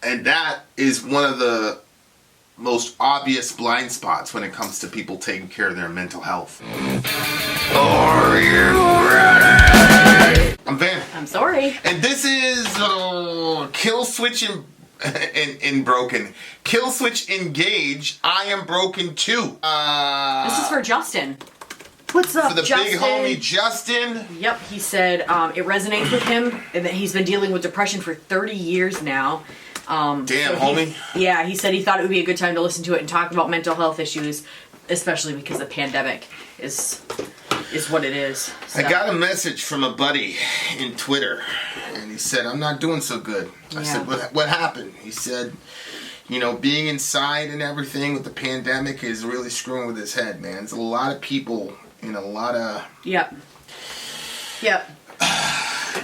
And that is one of the most obvious blind spots when it comes to people taking care of their mental health. Are you ready? I'm Vin. I'm Sori. And this is Killswitch in Broken. Killswitch Engage. I am broken too. This is for Justin. What's up, for the Justin? big homie Justin. Yep, he said it resonates with him and that he's been dealing with depression for 30 years now. Damn, homie. Yeah, he said he thought it would be a good time to listen to it and talk about mental health issues, especially because the pandemic is what it is. So. I got a message from a buddy in Twitter, and he said, I'm not doing so good. I said, what happened? He said, you know, being inside and everything with the pandemic is really screwing with his head, man. There's a lot of people in a lot of... Yep.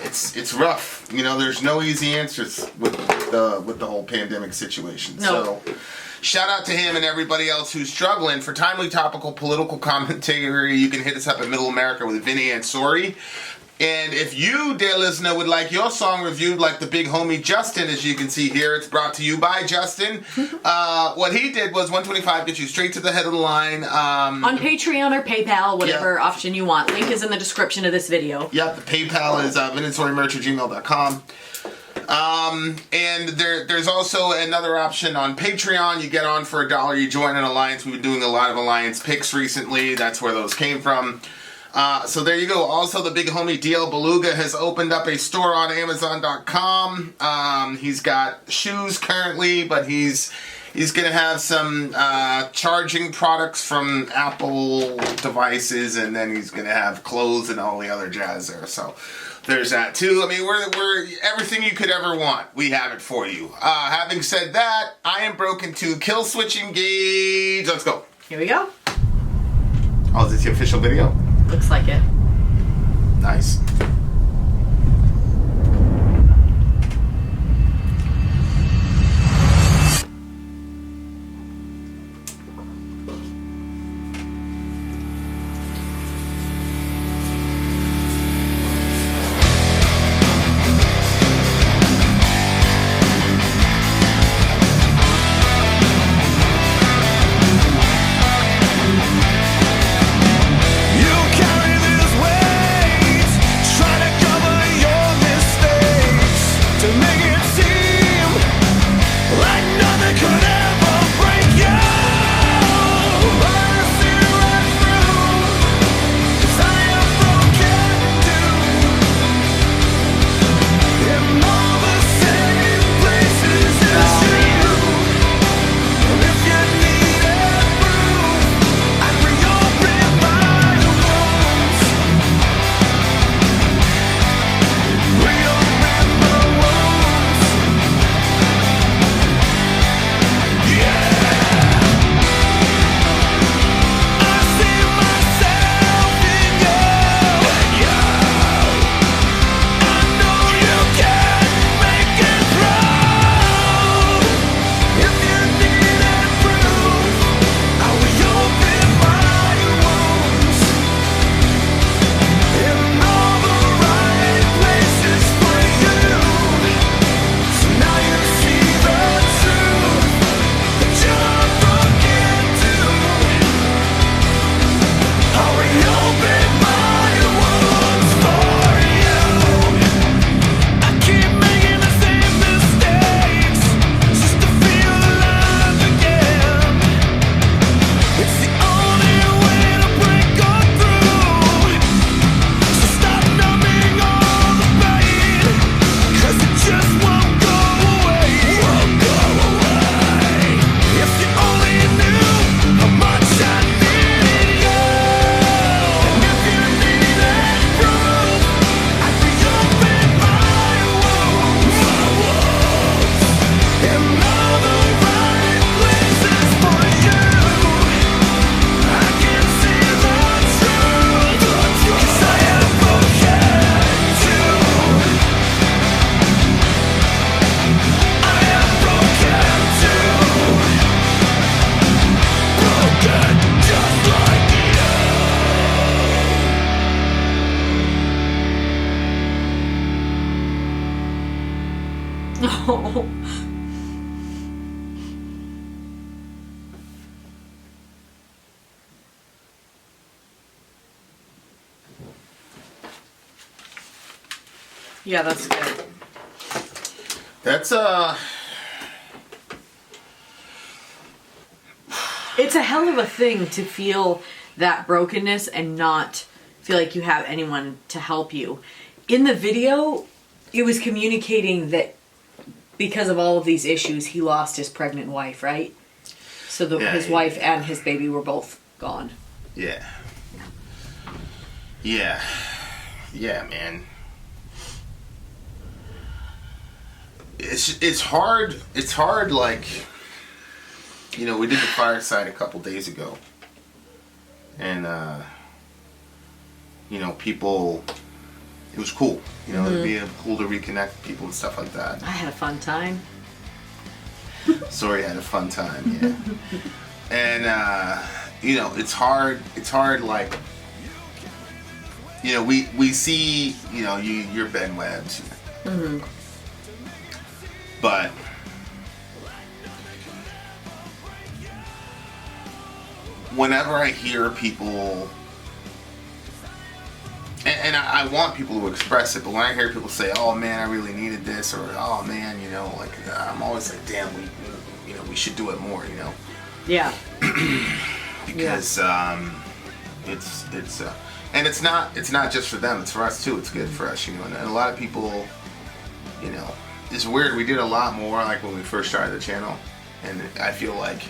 It's rough. You know, there's no easy answers with the whole pandemic situation. No. So, shout out to him and everybody else who's struggling. For timely, topical, political commentary, you can hit us up at Middle America with Vin and Sori. And if you, dear listener, would like your song reviewed like the big homie Justin, as you can see here, it's brought to you by Justin. What he did was $125 gets you straight to the head of the line. On Patreon or PayPal, whatever option you want. Link is in the description of this video. Yep, the PayPal is vinandsorimerch@gmail.com. And there's also another option on Patreon. You get on for $1, you join an alliance. We've been doing a lot of alliance picks recently. That's where those came from. So there you go. Also, the big homie DL Beluga has opened up a store on Amazon.com. He's got shoes currently, but he's going to have some charging products from Apple devices, and then he's going to have clothes and all the other jazz there. So there's that too. I mean, we're everything you could ever want. We have it for you. Having said that, I am broken to Killswitch Engage. Let's go. Here we go. Oh, is this the official video? Looks like it. Nice. Yeah, that's good. That's It's a hell of a thing to feel that brokenness and not feel like you have anyone to help you. In the video, it was communicating that because of all of these issues, he lost his pregnant wife, right? So his wife and his baby were both gone. Yeah. Yeah. Yeah, man. It's hard. It's hard, like, you know, we did the Fireside a couple days ago. And, you know, people, it was cool. You know, it'd be cool to reconnect with people and stuff like that. I had a fun time. Sori had a fun time, yeah. And, you know, it's hard, like, you know, we see, you know, you're Ben Webbs. Mm-hmm. But whenever I hear people, and I want people to express it, but when I hear people say, "Oh man, I really needed this," or "Oh man, you know," like I'm always like, "Damn, we should do it more," you know? Yeah. Because it's and it's not just for them; it's for us too. It's good for us, you know. And a lot of people, you know, it's weird. We did a lot more like when we first started the channel, and I feel like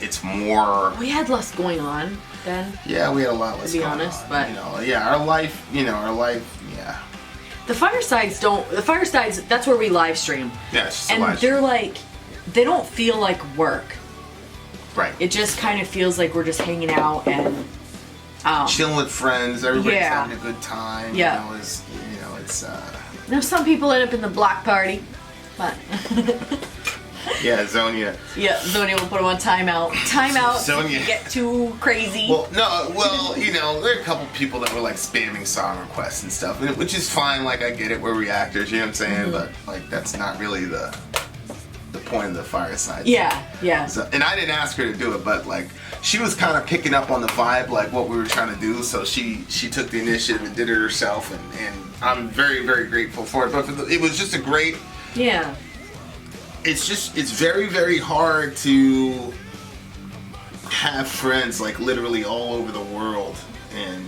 it's more. We had less going on then. Yeah, we had a lot less. To be going honest, on, but you know, yeah, our life, yeah. The Firesides, that's where we live stream. Yeah, it's just a and live they're stream. like, they don't feel like work. Right. It just kind of feels like we're just hanging out and chilling with friends. Everybody's yeah. having a good time. Yeah. You know, it's. Now some people end up in the block party, but. Yeah, Zonia. Yeah, Zonia will put them on timeout. Timeout. Zonia. Get too crazy. Well, you know, there are a couple people that were like spamming song requests and stuff, which is fine. Like, I get it, we're reactors, you know what I'm saying? Mm-hmm. But like, that's not really the point of the Fireside. Yeah. So, and I didn't ask her to do it, but like, she was kind of picking up on the vibe, like what we were trying to do. So she took the initiative and did it herself, and I'm very, very grateful for it. But it was just a great. Yeah. It's very, very hard to have friends like literally all over the world and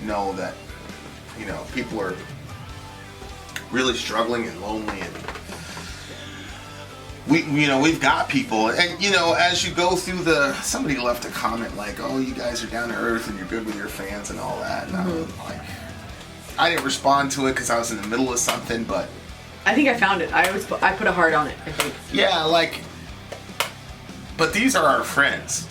know that, you know, people are really struggling and lonely, and we've got people, and you know, as you go through somebody left a comment like, "Oh, you guys are down to earth and you're good with your fans and all that," and I'm like, I didn't respond to it because I was in the middle of something, but I think I found it. I put a heart on it, I think. yeah, like, but these are our friends.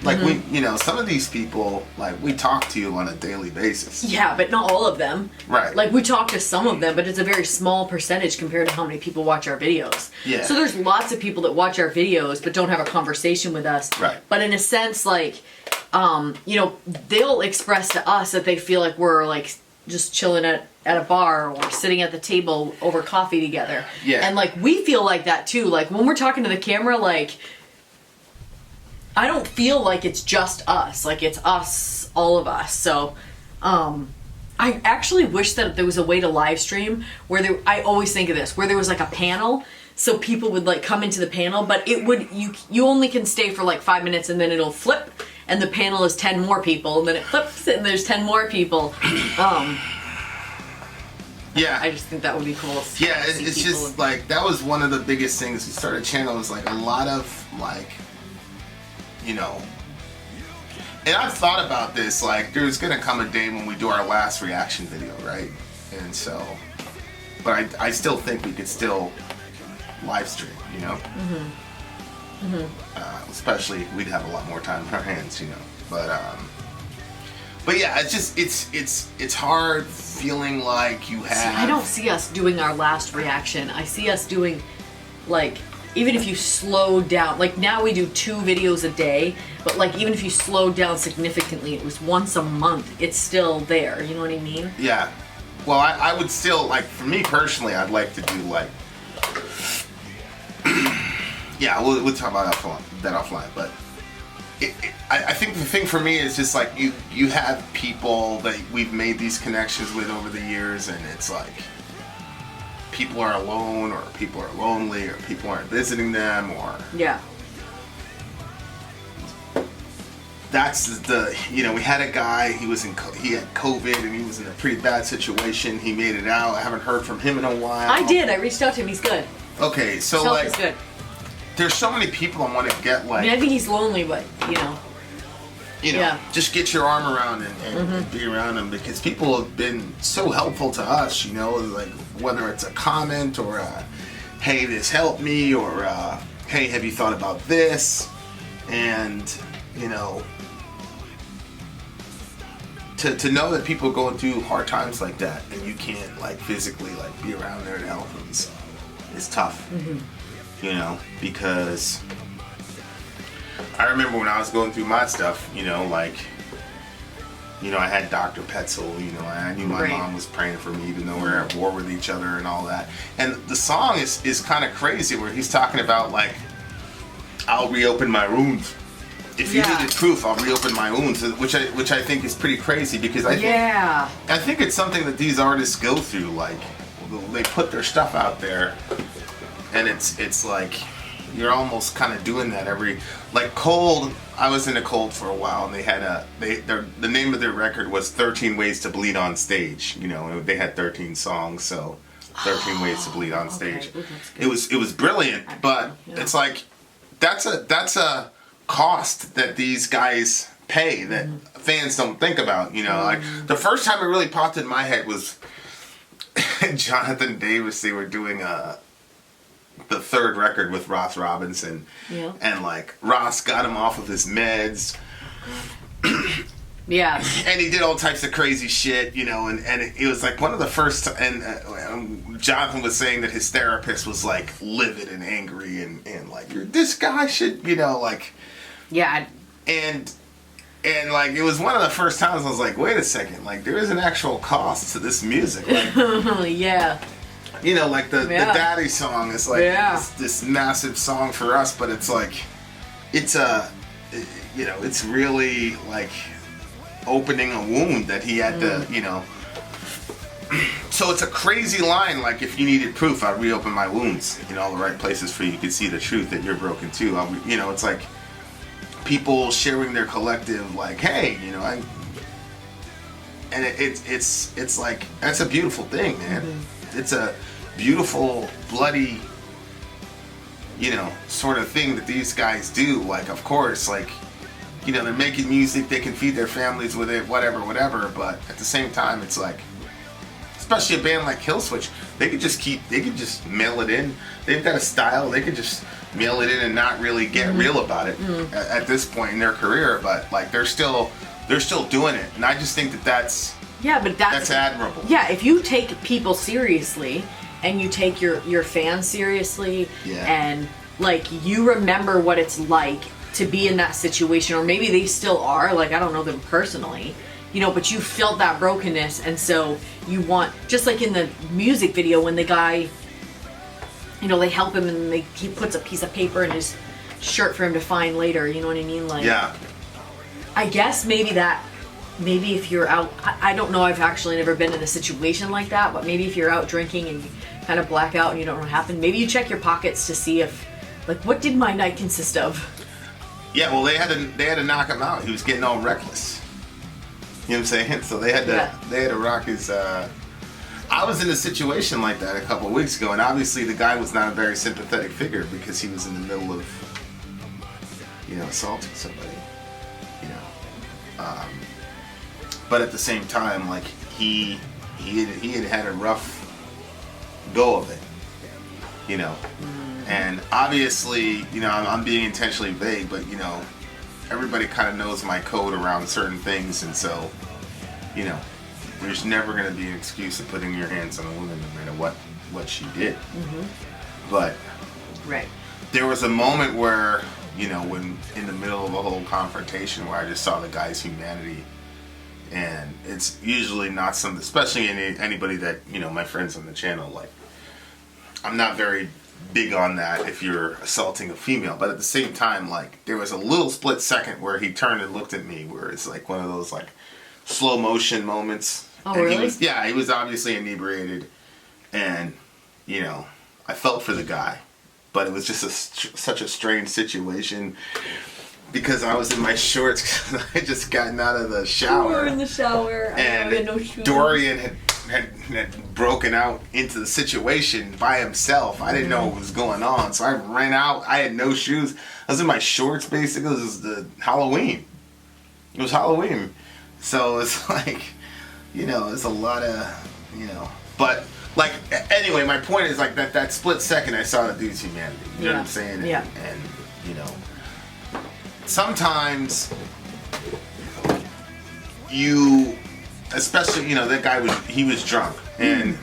Like, we, you know, some of these people, like, we talk to you on a daily basis. Yeah, but not all of them. Right. Like, we talk to some of them, but it's a very small percentage compared to how many people watch our videos. Yeah. So there's lots of people that watch our videos but don't have a conversation with us. Right. But in a sense, like, you know, they'll express to us that they feel like we're, like, just chilling at a bar or sitting at the table over coffee together. Yeah. And, like, we feel like that, too. Like, when we're talking to the camera, like, I don't feel like it's just us. Like, it's us, all of us. So, I actually wish that there was a way to live stream where I always think of this, where there was, like, a panel so people would, like, come into the panel, but it would, you only can stay for, like, 5 minutes and then it'll flip, and the panel is 10 more people, and then it flips and there's 10 more people. Yeah. I just think that would be cool. Yeah, it's just, like, that was one of the biggest things we started a channel, was, like, a lot of, like, you know, and I've thought about this, like, there's gonna come a day when we do our last reaction video, right? And so, but I still think we could still live stream, you know? Especially, we'd have a lot more time in our hands, you know? But yeah, it's just, it's hard feeling like you have... See, I don't see us doing our last reaction. I see us doing, like, even if you slow down, like now we do 2 videos a day, but like even if you slow down significantly, it was once a month, it's still there, you know what I mean? Yeah. Well, I would still, like, for me personally, I'd like to do, like, yeah, we'll talk about that offline, but I think the thing for me is just like you have people that we've made these connections with over the years, and it's like people are alone, or people are lonely, or people aren't visiting them, or Yeah. that's the, you know, we had a guy, he had COVID and he was in a pretty bad situation. He made it out. I haven't heard from him in a while. I did. I reached out to him. He's good. Okay, so His health like is good. there's so many people I want to get, like, I mean, I think he's lonely, but you know, yeah. just get your arm around and be around him, because people have been so helpful to us, you know, like whether it's a comment or a, hey, this helped me, or hey, have you thought about this? And, you know, to know that people are going through hard times like that and you can't like physically like be around there to help them is tough. You know, because I remember when I was going through my stuff, you know, like, you know, I had Dr. Petzel, you know, I knew my mom was praying for me, even though we're at war with each other and all that. And the song is kind of crazy, where he's talking about like, I'll reopen my wounds. If you needed proof, I'll reopen my wounds, which I think is pretty crazy, because I think it's something that these artists go through. Like, they put their stuff out there, and it's like you're almost kind of doing that every, like Cold. I was into Cold for a while, and they had the name of their record was 13 Ways to Bleed on Stage. You know, they had 13 songs, so 13 Ways to Bleed on Stage. It was brilliant, but it's like that's a cost that these guys pay that fans don't think about, you know. Like the first time it really popped in my head was Jonathan Davis. They were doing the third record with Ross Robinson, and like Ross got him off of his meds, and he did all types of crazy shit, you know, and it was like one of the first, and Jonathan was saying that his therapist was like livid and angry, and like, this guy should, you know, like, and like it was one of the first times I was like, wait a second, like there is an actual cost to this music, like, you know, like the Daddy song is like this massive song for us, but it's like it's you know, it's really like opening a wound that he had to, you know. So it's a crazy line, like, if you needed proof, I'd reopen my wounds in all the right places for you. You could see the truth that you're broken too. You know, it's like people sharing their collective, like, hey, you know, and it's like, that's a beautiful thing, man. It's a beautiful, bloody, you know, sort of thing that these guys do. Like, of course, like, you know, they're making music, they can feed their families with it, whatever, but at the same time, it's like, especially a band like Killswitch, they could just mail it in. They've got a style, they could just mail it in and not really get real about it at this point in their career, but like they're still doing it, and I just think that's admirable. Yeah, if you take people seriously and you take your fans seriously, and like you remember what it's like to be in that situation, or maybe they still are, like I don't know them personally, you know, but you felt that brokenness, and so you want, just like in the music video when the guy, you know, they help him and he puts a piece of paper in his shirt for him to find later, you know what I mean? Like, I guess maybe if you're out, I don't know, I've actually never been in a situation like that, but maybe if you're out drinking and you kind of black out and you don't know what happened, maybe you check your pockets to see if, like, what did my night consist of? Yeah, well, they had to knock him out. He was getting all reckless. You know what I'm saying? So they had to rock his. I was in a situation like that a couple of weeks ago, and obviously the guy was not a very sympathetic figure because he was in the middle of, you know, assaulting somebody. You know, but at the same time, like he had a rough go of it. You know. And obviously, you know, I'm being intentionally vague, but, you know, everybody kind of knows my code around certain things, and so, you know, there's never going to be an excuse of putting your hands on a woman no matter what she did. But there was a moment where, you know, when in the middle of a whole confrontation where I just saw the guy's humanity, and it's usually not something, especially anybody that, you know, my friends on the channel, like, I'm not very big on that if you're assaulting a female, but at the same time, like, there was a little split second where he turned and looked at me, where it's like one of those like slow motion moments. Oh, and really? He was obviously inebriated, and you know, I felt for the guy, but it was just such a strange situation because I was in my shorts. I had just gotten out of the shower. You were in the shower. And I had no shoes. Dorian had broken out into the situation by himself. I didn't know what was going on, so I ran out. I had no shoes. I was in my shorts, basically. It was the Halloween. It was Halloween. So it's like, you know, it's a lot of, you know. But, like, anyway, my point is, like, that split second I saw the dude's humanity. You know what I'm saying? Yeah. And, you know, sometimes you... Especially, you know, that guy was drunk, and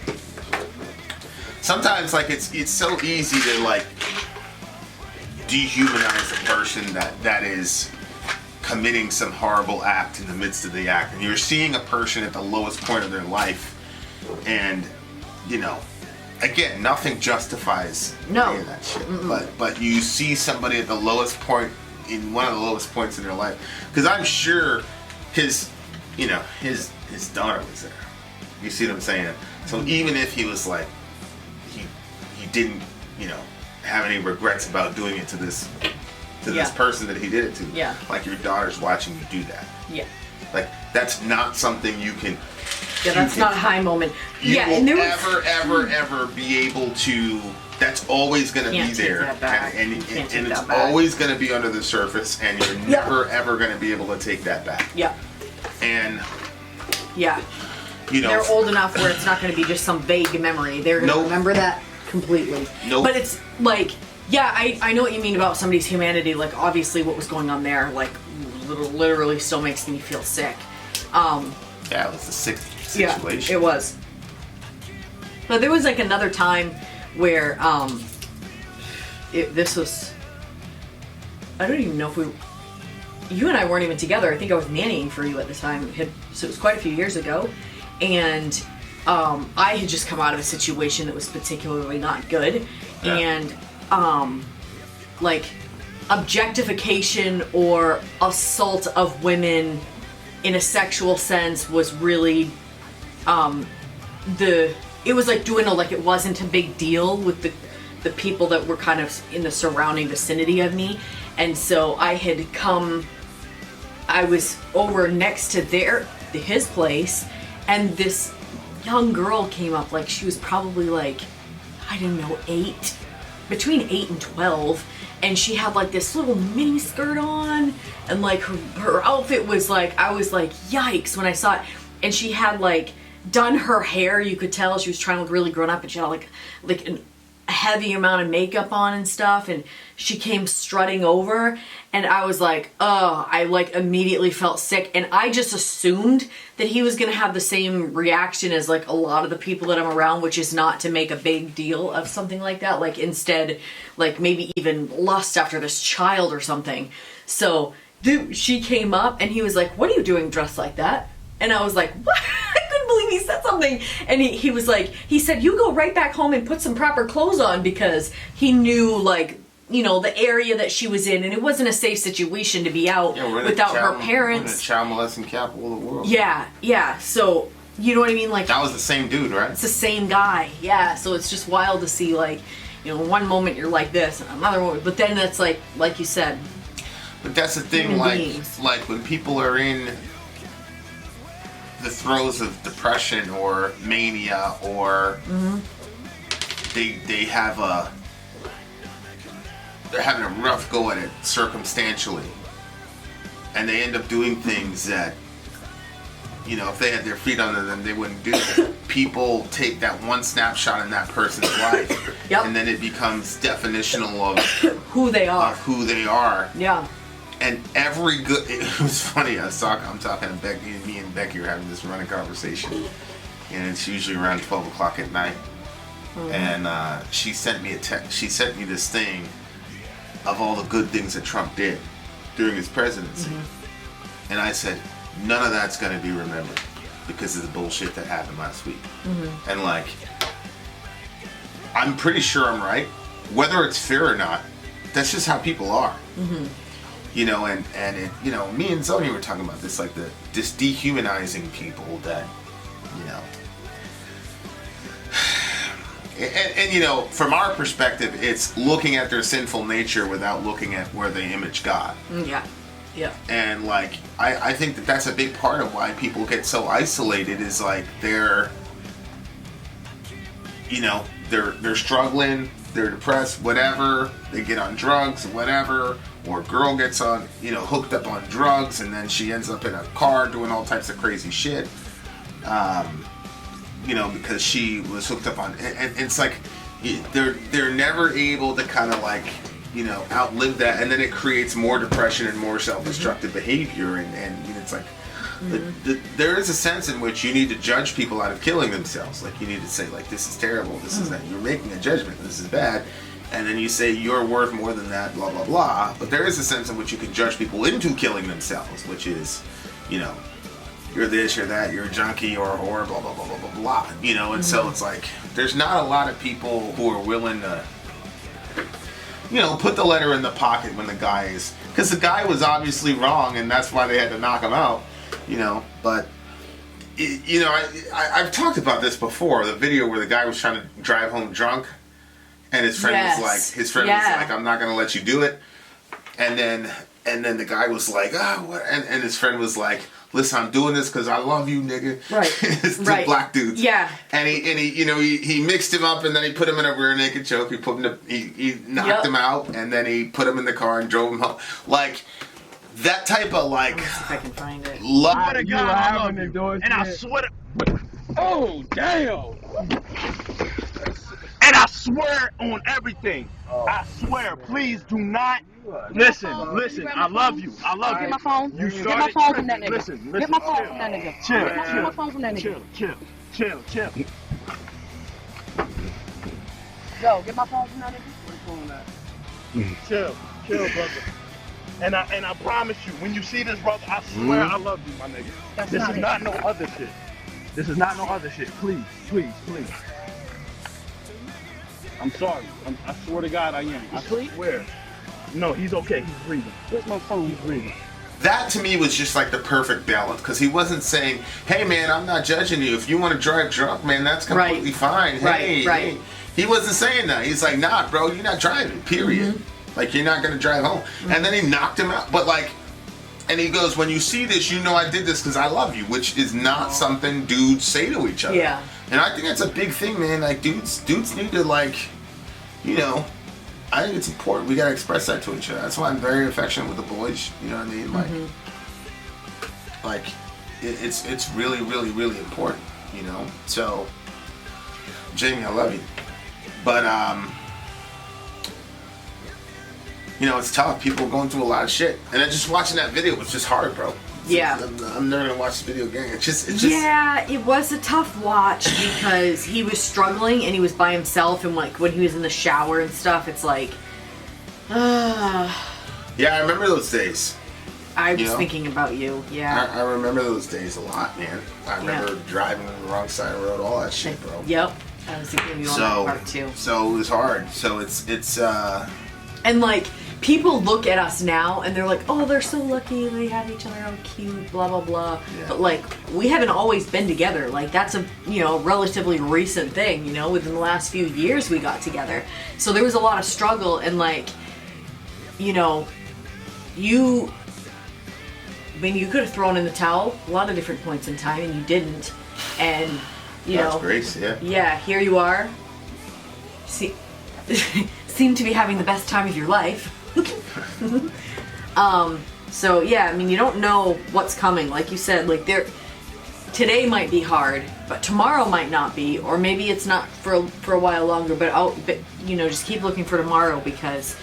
sometimes, like, it's so easy to, like, dehumanize a person that is committing some horrible act in the midst of the act, and you're seeing a person at the lowest point of their life, and, you know, again, nothing justifies any of that shit, but you see somebody at the lowest point, in one of the lowest points in their life, because I'm sure his daughter was there. You see what I'm saying? So even if he was like, he didn't, you know, have any regrets about doing it to this person that he did it to. Yeah. Like, your daughter's watching you do that. Yeah. Like, that's not something you can. Yeah, that's not a high moment. You yeah, will and there was ever be able to. That's always going to be there, that back. and it's that back. always going to be under the surface, and you're never ever going to be able to take that back. Yeah. And. Yeah. You know, they're old enough where it's not going to be just some vague memory. They're going to remember that completely. Nope. But it's like, yeah, I know what you mean about somebody's humanity. Like, obviously what was going on there, like, literally still makes me feel sick. Yeah, it was a sick situation. Yeah, it was. But there was, like, another time where, this was, I don't even know if you and I weren't even together. I think I was nannying for you at the time. So it was quite a few years ago. And I had just come out of a situation that was particularly not good. Yeah. And, like, objectification or assault of women in a sexual sense was really, it was like doing it wasn't a big deal with the people that were kind of in the surrounding vicinity of me. And so I was over next to his place, and this young girl came up, like, she was probably like, I don't know, between 8 and 12, and she had like this little mini skirt on, and like her outfit was like, I was like, yikes when I saw it. And she had like done her hair, you could tell she was trying to look really grown up, and she had like a heavy amount of makeup on and stuff, and she came strutting over, and I was like, oh, I like immediately felt sick, and I just assumed that he was gonna have the same reaction as like a lot of the people that I'm around, which is not to make a big deal of something like that, like instead, like maybe even lust after this child or something. So she came up, and he was like, what are you doing dressed like that? And I was like, what? I couldn't believe he said something. And he was like, he said, you go right back home and put some proper clothes on, because he knew, like, you know, the area that she was in, and it wasn't a safe situation to be out without her parents. We're in the child molesting capital of the world. Yeah. So, you know what I mean? Like, that was the same dude, right? It's the same guy. Yeah. So it's just wild to see, like, you know, one moment you're like this, and another moment, but then it's like you said. But that's the thing, like when people are in the throes of depression or mania, or they have they're having a rough go at it circumstantially, and they end up doing things that, you know, if they had their feet under them, they wouldn't do it. People take that one snapshot in that person's life, and then it becomes definitional of who they are. Yeah. And it was funny, I'm talking to Becky, me and Becky are having this running conversation, and it's usually around 12 o'clock at night, and she sent me this thing of all the good things that Trump did during his presidency, and I said, none of that's going to be remembered because of the bullshit that happened last week. And like, I'm pretty sure I'm right, whether it's fair or not, that's just how people are. You know, and it, you know, me and Zoni were talking about this, like this dehumanizing people that, you know, and you know, from our perspective, it's looking at their sinful nature without looking at where they image God. Yeah. Yeah. And like, I think that that's a big part of why people get so isolated, is like they're, you know, they're struggling, they're depressed, whatever, they get on drugs, whatever, or a girl gets on, you know, hooked up on drugs, and then she ends up in a car doing all types of crazy shit, you know, because she was hooked up on, and it's like, they're never able to kind of like, you know, outlive that, and then it creates more depression and more self-destructive behavior, and it's like, there is a sense in which you need to judge people out of killing themselves. Like, you need to say, like, this is terrible, this is that. You're making a judgment, this is bad. And then you say, you're worth more than that, blah, blah, blah. But there is a sense in which you can judge people into killing themselves, which is, you know, you're this, you're that, you're a junkie or a whore, blah, blah, blah, blah, blah, blah. You know, and so it's like, there's not a lot of people who are willing to, you know, put the letter in the pocket when the guy is, because the guy was obviously wrong, and that's why they had to knock him out. You know, but you know, I've talked about this before. The video where the guy was trying to drive home drunk, and his friend was like, "I'm not gonna let you do it." And then the guy was like, "Ah, what?" And his friend was like, "Listen, I'm doing this because I love you, nigga." Right. It's two black dudes. Yeah. And he you know, he mixed him up, and then he put him in a rear naked choke. He put him he knocked him out, and then he put him in the car and drove him home. Like, that type of like, Let's see if I can find it. love. I swear to God, I love you. And I swear to... Oh, damn. And I swear on everything. I swear, please do not... Listen, I love you. I love you. Get my phone. You Get my phone from that nigga. Listen. Get my phone from that nigga. Chill. Get my phone from that nigga. Chill. Yo, get my phone from that nigga. Chill, brother. And I promise you, when you see this, brother, I swear I love you, my nigga. This is not no other shit. This is not no other shit. Please. I'm sorry. I swear to God I am. I swear. No, he's okay. He's breathing. Where's my phone? He's breathing. That to me was just like the perfect balance, because he wasn't saying, "Hey man, I'm not judging you. If you want to drive drunk, man, that's completely fine." Hey. He wasn't saying that. He's like, "Nah, bro, you're not driving. Period. Like, you're not gonna drive home." And then he knocked him out. But like, and he goes, "When you see this, you know I did this because I love you," which is not something dudes say to each other. Yeah. And I think that's a big thing, man. Like, dudes need to, like, you know, I think it's important. We gotta express that to each other. That's why I'm very affectionate with the boys. You know what I mean? Like, it's really, really, really important. You know. So, Jamie, I love you, but you know, it's tough. People are going through a lot of shit, and then just watching that video was just hard, bro. Yeah. I'm never gonna watch this video again. It's just. Yeah, it was a tough watch because he was struggling and he was by himself, and like when he was in the shower and stuff, it's like, Yeah, I remember those days. I was thinking about you. Yeah. I remember those days a lot, man. I remember driving on the wrong side of the road, all that shit, bro. Yep. I was thinking of you on that part too. So it was hard. So it's And like, people look at us now and they're like, "Oh, they're so lucky, they have each other, all cute, blah blah blah." Yeah. But like, we haven't always been together. Like, that's a, you know, relatively recent thing. You know, within the last few years we got together. So there was a lot of struggle, and like, you know, you could have thrown in the towel a lot of different points in time, and you didn't. And you know, grace, yeah. Yeah, here you are. See, seem to be having the best time of your life. So yeah, I mean, you don't know what's coming. Like you said, like today might be hard, but tomorrow might not be, or maybe it's not for a while longer. But you know, just keep looking for tomorrow, because,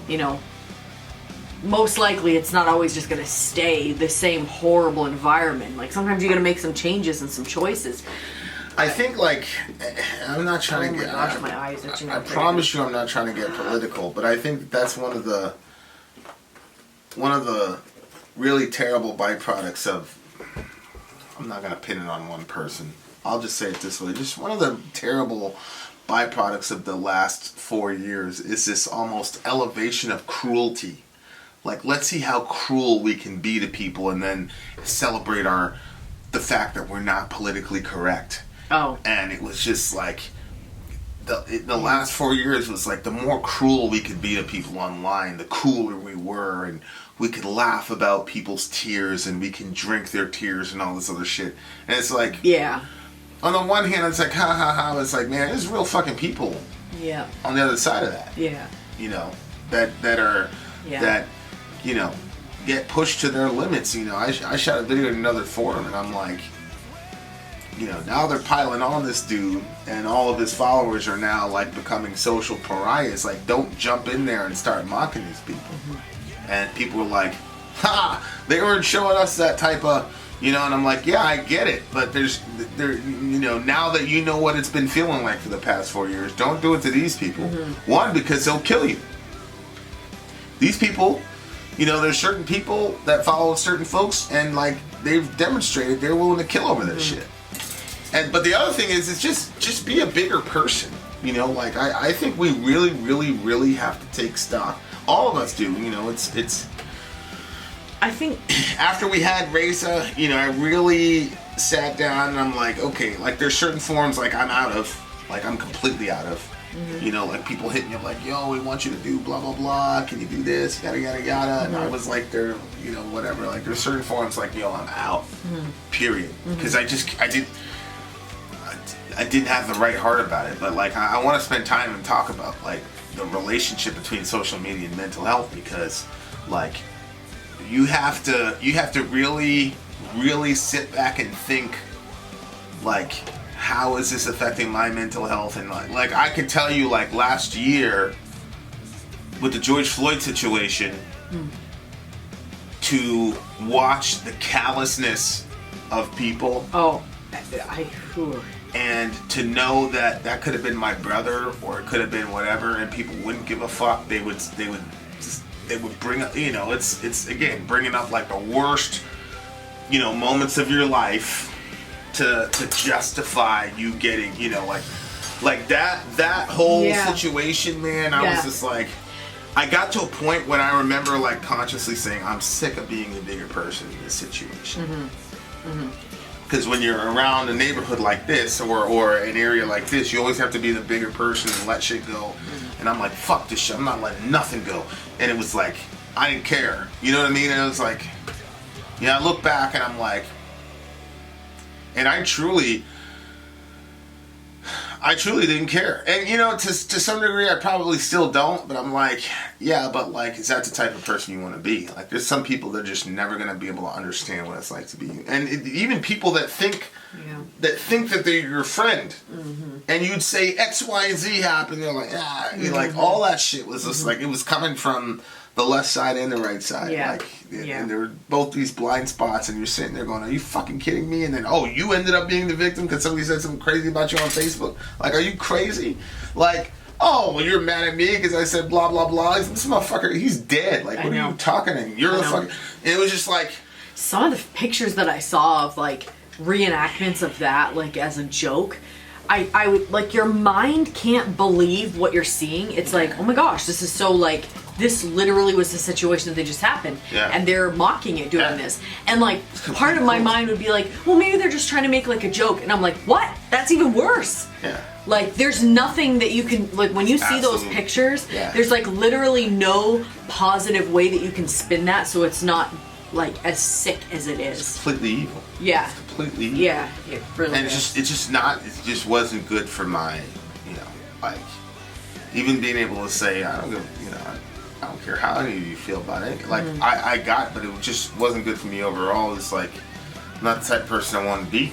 you know, most likely it's not always just gonna stay the same horrible environment. Like, sometimes you gotta make some changes and some choices. I think, like, I'm not trying to get. Oh my gosh, my eyes itching. I promise you, I'm not trying to get political, but I think that's one of the really terrible byproducts of. I'm not gonna pin it on one person. I'll just say it this way: just one of the terrible byproducts of the last 4 years is this almost elevation of cruelty. Like, let's see how cruel we can be to people and then celebrate the fact that we're not politically correct. Oh. And it was just like, the last 4 years was like, the more cruel we could be to people online, the cooler we were, and we could laugh about people's tears, and we can drink their tears and all this other shit. And it's like, Yeah. on the one hand, it's like, ha ha ha, it's like, man, there's real fucking people Yeah. on the other side of that. Yeah. You know, that are, Yeah. that, you know, get pushed to their limits. You know, I shot a video in another forum, and I'm like, you know, now they're piling on this dude, and all of his followers are now like becoming social pariahs. Like, don't jump in there and start mocking these people. Mm-hmm. And people were like, ha, they weren't showing us that type of, you know, and I'm like, yeah, I get it, but you know, now that you know what it's been feeling like for the past 4 years, don't do it to these people. Mm-hmm. One, because they'll kill you. These people, you know, there's certain people that follow certain folks, and like, they've demonstrated they're willing to kill over this shit. But the other thing is just be a bigger person. You know, like, I think we really, really, really have to take stock. All of us do. You know, it's. I think after we had Reza, you know, I really sat down and I'm like, okay, like, there's certain forms like I'm completely out of. Mm-hmm. You know, like, people hit me up like, yo, we want you to do blah, blah, blah. Can you do this? Yada, yada, yada. Mm-hmm. And I was like, you know, whatever. Like, there's certain forms like, yo, I'm out. Mm-hmm. Period. Because I didn't have the right heart about it. But, like, I want to spend time and talk about, like, the relationship between social media and mental health, because, like, you have to really, really sit back and think, like, how is this affecting my mental health? And like I can tell you, like, last year with the George Floyd situation, to watch the callousness of people. Oh, and to know that could have been my brother, or it could have been whatever, and people wouldn't give a fuck. They would bring up, you know, it's again bringing up like the worst, you know, moments of your life to justify you getting, you know, like that whole situation, man. I was just like, I got to a point when I remember, like, consciously saying, I'm sick of being the bigger person in this situation. Because when you're around a neighborhood like this, or an area like this, you always have to be the bigger person and let shit go. And I'm like, fuck this shit, I'm not letting nothing go. And it was like, I didn't care. You know what I mean? And it was like, I look back and I'm like, and I truly didn't care. And, you know, to some degree, I probably still don't. But I'm like, yeah, but, like, is that the type of person you want to be? Like, there's some people that are just never going to be able to understand what it's like to be you. And even people that think that they're your friend, and you'd say X, Y, and Z happened, they're like, like, all that shit was just like, it was coming from the left side and the right side. And there were both these blind spots, and you're sitting there going, are you fucking kidding me? And then, oh, you ended up being the victim because somebody said something crazy about you on Facebook. Like, are you crazy? Like, oh, well, you're mad at me because I said blah, blah, blah. This motherfucker, he's dead. Like, what are you talking to? You're the fucking... And it was just like... Some of the pictures that I saw of, like, reenactments of that, like, as a joke, I would, like, your mind can't believe what you're seeing. It's like, oh my gosh, this is so, like, this literally was the situation that just happened. And they're mocking it doing this. And, like, part of my mind would be like, well, maybe they're just trying to make, like, a joke. And I'm like, what? That's even worse. Like, there's nothing that you can, like, when you see those pictures, there's, like, literally no positive way that you can spin that so it's not, like, as sick as it is. It's completely evil. Yeah. It's completely evil. Yeah, it really and is. It just wasn't good for my, you know, like, even being able to say, I don't care how any of you feel about it. Like, I got, but it just wasn't good for me overall. It's like, I'm not the type of person I want to be.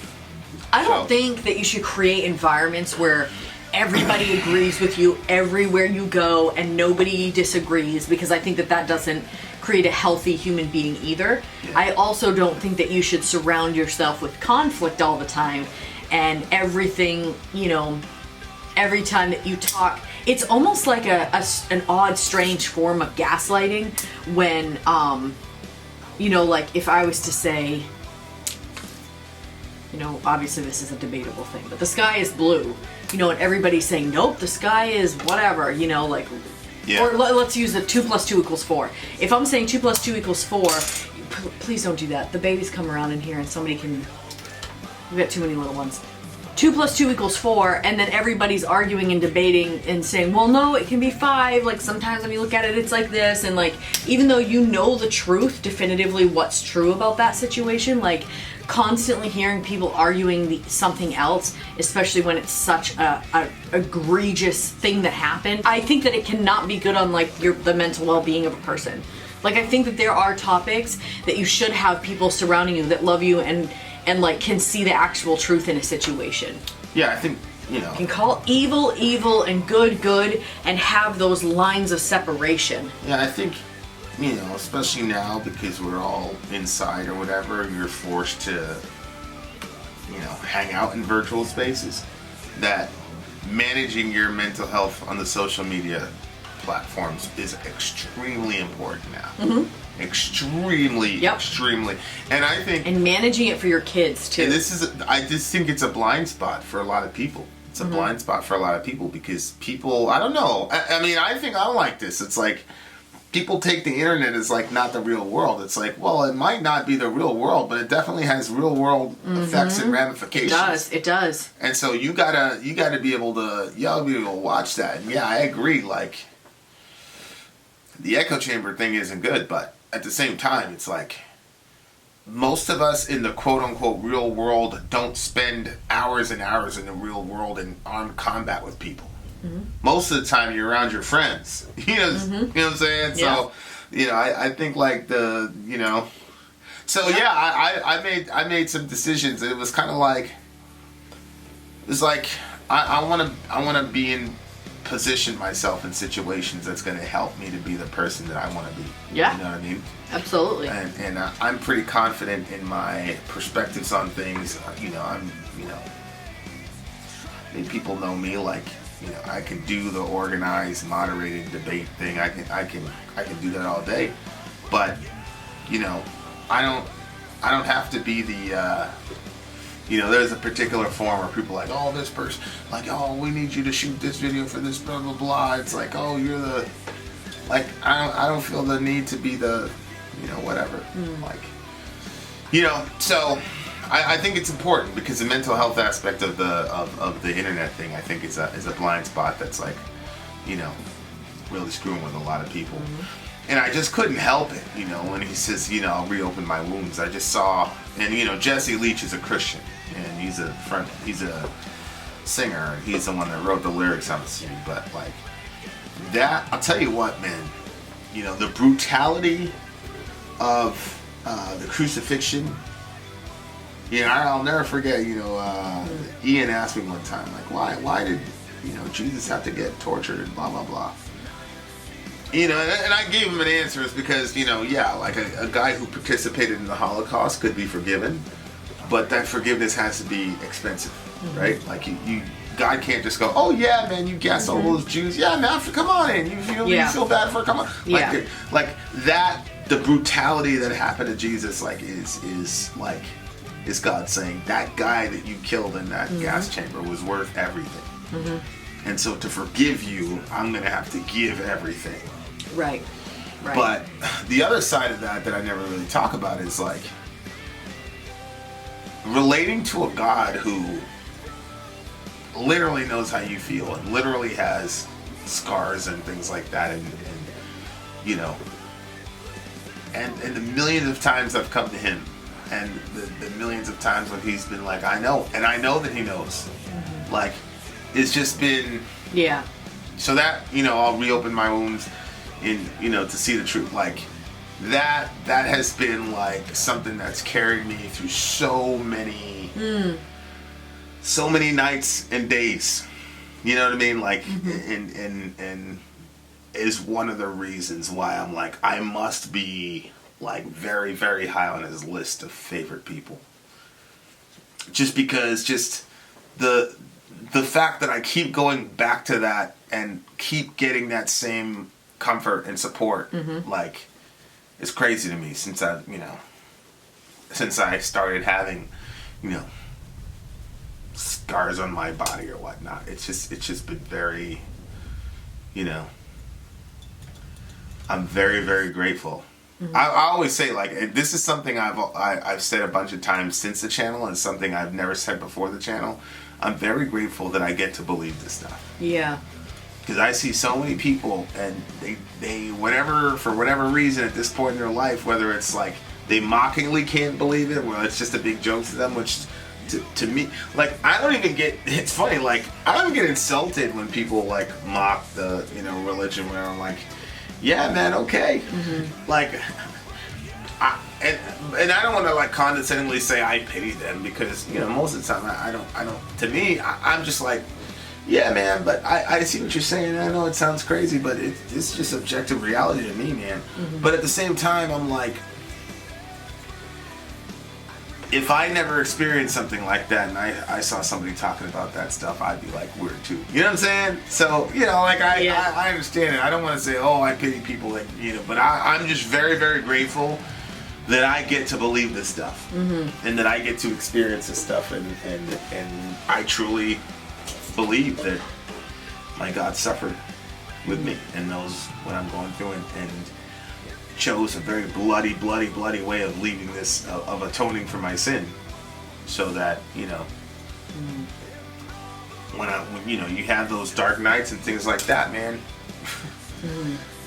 I don't think that you should create environments where everybody agrees with you everywhere you go and nobody disagrees, because I think that doesn't create a healthy human being either. I also don't think that you should surround yourself with conflict all the time, and everything, you know, every time that you talk, it's almost like an odd, strange form of gaslighting when, you know, like, if I was to say, you know, obviously this is a debatable thing, but the sky is blue, you know, and everybody's saying, nope, the sky is whatever, you know, like, Yeah. or let's use the 2 + 2 = 4. If I'm saying 2 + 2 = 4, please don't do that. The babies come around in here and somebody can, we've got too many little ones. 2 + 2 = 4, and then everybody's arguing and debating and saying, well, no, it can be 5. Like, sometimes when you look at it, it's like this. And, like, even though you know the truth, definitively what's true about that situation, like, constantly hearing people arguing something else, especially when it's such a egregious thing that happened, I think that it cannot be good on, like, the mental well-being of a person. Like, I think that there are topics that you should have people surrounding you that love you and like can see the actual truth in a situation. Yeah, I think, you know. You can call evil evil and good good and have those lines of separation. Yeah, I think, you know, especially now because we're all inside or whatever, you're forced to, you know, hang out in virtual spaces, that managing your mental health on the social media platforms is extremely important now. Mm-hmm. Extremely. And I think... And managing it for your kids, too. And I just think it's a blind spot for a lot of people. It's a blind spot for a lot of people because people, I don't know. I mean, I think I'm like this. It's like, people take the internet as like not the real world. It's like, well, it might not be the real world, but it definitely has real world effects and ramifications. It does. And so you gotta be able to watch that. And yeah, I agree. Like, the echo chamber thing isn't good, but at the same time, it's like, most of us in the quote-unquote real world don't spend hours and hours in the real world in armed combat with people. Mm-hmm. Most of the time, you're around your friends. You know what I'm saying? Yeah. So, you know, I think like So yeah, I made some decisions. It was kind of like, I want to be in position myself in situations that's going to help me to be the person that I want to be. Yeah. You know what I mean? Absolutely. And I'm pretty confident in my perspectives on things. You know, I mean, people know me, like, you know, I can do the organized, moderated debate thing. I can do that all day. But, you know, I don't have to be the you know, there's a particular form where people are like, oh, this person, like, oh, we need you to shoot this video for this blah blah blah. It's like, oh, you're the, like, I don't feel the need to be the, you know, whatever. Like, you know, so I think it's important because the mental health aspect of the internet thing, I think is a blind spot that's like, you know, really screwing with a lot of people. And I just couldn't help it, you know, when he says, you know, I'll reopen my wounds. I just saw, and you know, Jesse Leach is a Christian, and he's a singer, and he's the one that wrote the lyrics on the CD. But like that, I'll tell you what, man, you know, the brutality of the crucifixion. You know, I'll never forget. You know, Ian asked me one time, like, why did, you know, Jesus have to get tortured and blah blah blah. You know, and I gave him an answer is because, you know, yeah, like a guy who participated in the Holocaust could be forgiven, but that forgiveness has to be expensive, right? Like God can't just go, oh yeah, man, you gas all those Jews, yeah, man, come on in, you feel bad for, come on, like that, the brutality that happened to Jesus, like is God saying that guy that you killed in that gas chamber was worth everything, and so to forgive you, I'm gonna have to give everything. Right. But the other side of that I never really talk about is like relating to a God who literally knows how you feel and literally has scars and things like that, and you know, and the millions of times I've come to him, and the millions of times when he's been like, I know, and I know that he knows, like, it's just been, yeah. So that, you know, I'll reopen my wounds in, you know, to see the truth. Like, that has been like something that's carried me through so many nights and days. You know what I mean? Like, and is one of the reasons why I'm like, I must be like very, very high on his list of favorite people. Just because the fact that I keep going back to that and keep getting that same comfort and support, like, it's crazy to me since I started having, you know, scars on my body or whatnot. It's just been very, you know, I'm very, very grateful. I always say, like, this is something I've said a bunch of times since the channel, and something I've never said before the channel. I'm very grateful that I get to believe this stuff. Yeah. Because I see so many people, and they whatever, for whatever reason at this point in their life, whether it's like they mockingly can't believe it, or it's just a big joke to them, which to me, like, I don't even get, it's funny, like, I don't get insulted when people, like, mock the, you know, religion, where I'm like, yeah, man, okay. Like, and I don't want to, like, condescendingly say I pity them, because, you know, most of the time I don't, to me, I'm just like, yeah, man, but I see what you're saying. I know it sounds crazy, but it's just objective reality to me, man. But at the same time, I'm like, if I never experienced something like that, and I saw somebody talking about that stuff, I'd be like, weird too. You know what I'm saying? So, you know, like, I understand it. I don't want to say, oh, I pity people, like, you know, but I'm just very, very grateful that I get to believe this stuff, and that I get to experience this stuff, and I truly believe that my God suffered with me and knows what I'm going through, and chose a very bloody way of leaving this, of atoning for my sin, so that, you know, when you know, you have those dark nights and things like that, man,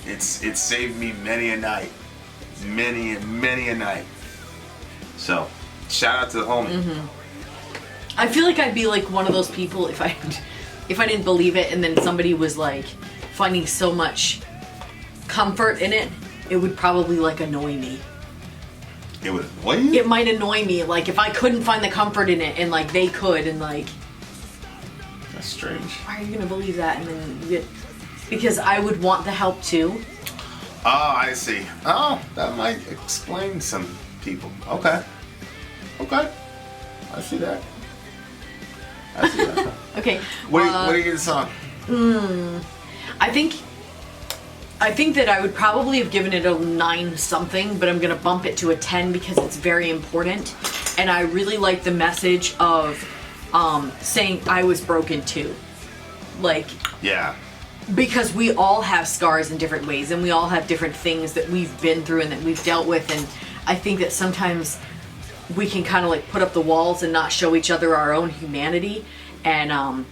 it's saved me many a night, many a night. So shout out to the homie. I feel like I'd be like one of those people if I didn't believe it, and then somebody was like finding so much comfort in it, it would probably like annoy me. It would annoy you? It might annoy me, like if I couldn't find the comfort in it and like they could, and like, that's strange. Why are you gonna believe that? And then because I would want the help too. Oh, I see. Oh, that might explain some people. Okay. I see that. Okay. What do you get the song? I think that I would probably have given it a 9 something, but I'm gonna bump it to a 10 because it's very important, and I really like the message of saying I was broken too. Like, yeah. Because we all have scars in different ways, and we all have different things that we've been through and that we've dealt with, and I think that sometimes we can kind of like put up the walls and not show each other our own humanity, and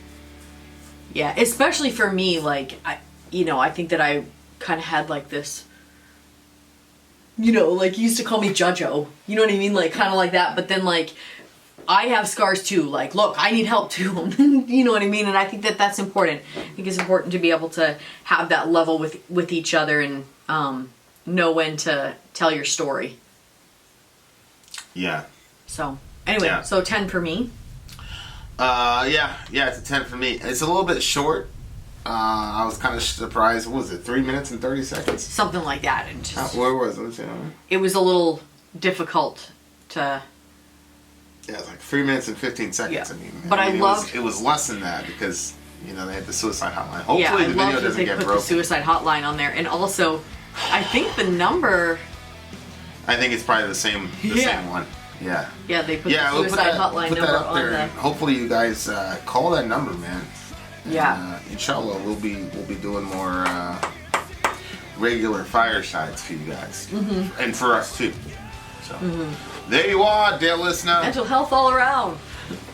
yeah, especially for me, like, I think that I kind of had like this, you know, like, you used to call me Judjo, you know what I mean, like, kind of like that, but then like I have scars too, like, look, I need help too. You know what I mean? And I think that that's important. I think it's important to be able to have that level with each other, and know when to tell your story. Yeah. So anyway, so 10 for me. Yeah, it's a 10 for me. It's a little bit short. I was kind of surprised. What was it, 3 minutes and 30 seconds? Something like that. And just, where was it? Let me see. It was a little difficult to... Yeah, it's like 3 minutes and 15 seconds. Yeah. I mean, but I loved... It was less than that because, you know, they had the suicide hotline. Hopefully the video doesn't get broken. They put the suicide hotline on there. And also, I think the number... I think it's probably the same one. Yeah. Yeah, they put the suicide hotline number on there. And hopefully you guys call that number, man. Yeah. And, inshallah, we'll be doing more regular firesides for you guys, and for us too. So there you are, dear listener. Mental health all around.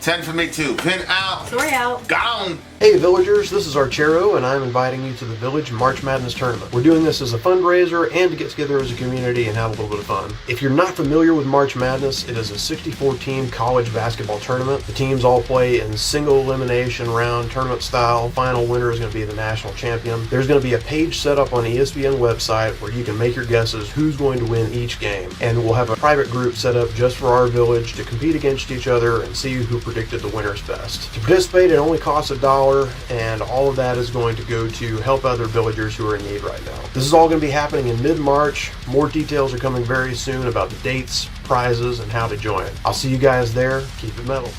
10 for me too. Pin out. Sori out. Gone. Hey villagers, this is Archero, and I'm inviting you to the Village March Madness Tournament. We're doing this as a fundraiser and to get together as a community and have a little bit of fun. If you're not familiar with March Madness, it is a 64-team college basketball tournament. The teams all play in single elimination round tournament style. Final winner is going to be the national champion. There's going to be a page set up on the ESPN website where you can make your guesses who's going to win each game. And we'll have a private group set up just for our village to compete against each other and see who predicted the winners best. To participate, it only costs $1, and all of that is going to go to help other villagers who are in need right now. This is all going to be happening in mid-March. More details are coming very soon about the dates, prizes, and how to join. I'll see you guys there. Keep it metal.